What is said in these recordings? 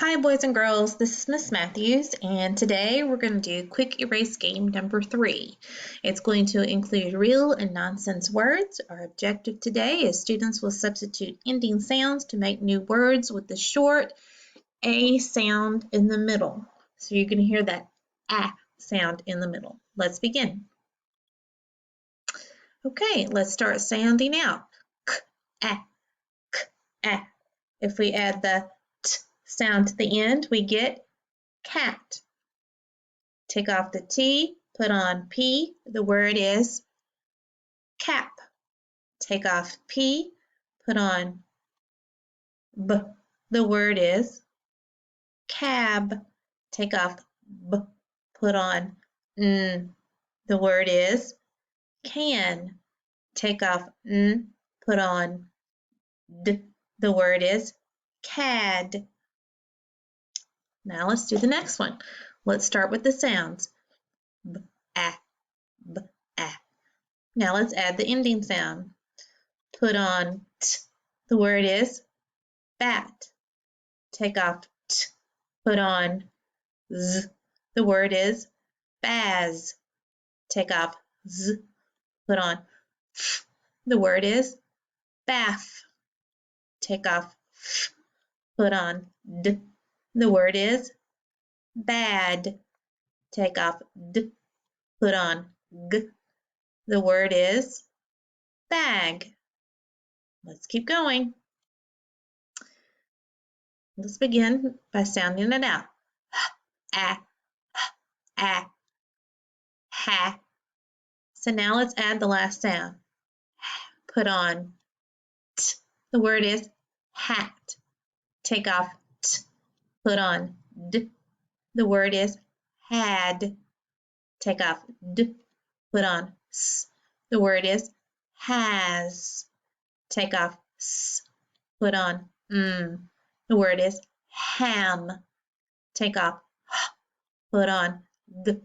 Hi boys and girls, this is Miss Matthews, and today we're going to do quick erase game number 3. It's going to include real and nonsense words. Our objective today is students will substitute ending sounds to make new words with the short A sound in the middle. So you're going to hear that A sound in the middle. Let's begin. Okay, let's start sounding out. K, A, K, A. If we add the T sound to the end, we get cat. Take off the T, put on P, the word is cap. Take off P, put on B, the word is cab. Take off B, put on N, the word is can. Take off N, put on D, the word is cad. Now let's do the next one. Let's start with the sounds. B, A, B, A. Now let's add the ending sound. Put on T, the word is bat. Take off T, put on Z, the word is baz. Take off Z, put on F, the word is bath. Take off F, put on D, the word is bad. Take off D, put on G, the word is bag. Let's keep going. Let's begin by sounding it out. A, a, ha. So now let's add the last sound. Put on T, the word is hat. Take off T, put on D, the word is had. Take off D, put on S, the word is has. Take off S, put on M, the word is ham. Take off H, put on G,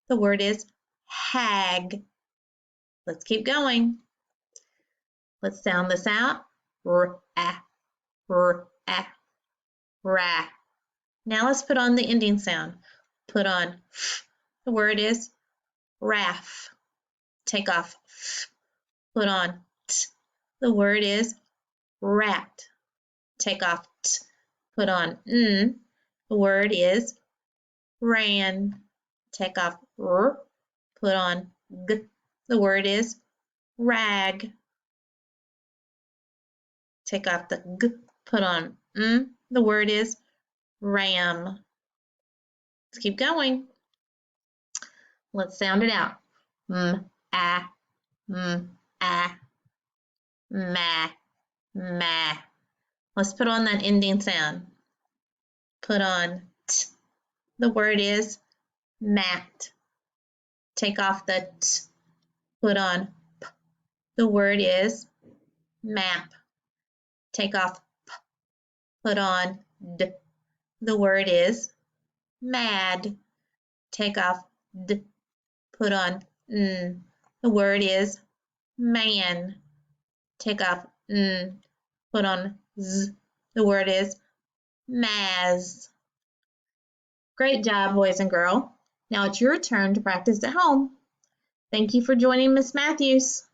the word is hag. Let's keep going. Let's sound this out. R, a, ra. Now let's put on the ending sound. Put on F, the word is raff. Take off F, put on T, the word is rat. Take off T, put on N, the word is ran. Take off R, put on G, the word is rag. Take off the G, put on M, the word is ram. Let's keep going. Let's sound it out. M, a, ma, ma. Let's put on that ending sound. Put on T, the word is mat. Take off the T, put on P, the word is map. Take off P, put on D, the word is mad. Take off D, put on N, the word is man. Take off N, put on Z, the word is Maz. Great job, boys and girls. Now it's your turn to practice at home. Thank you for joining Miss Matthews.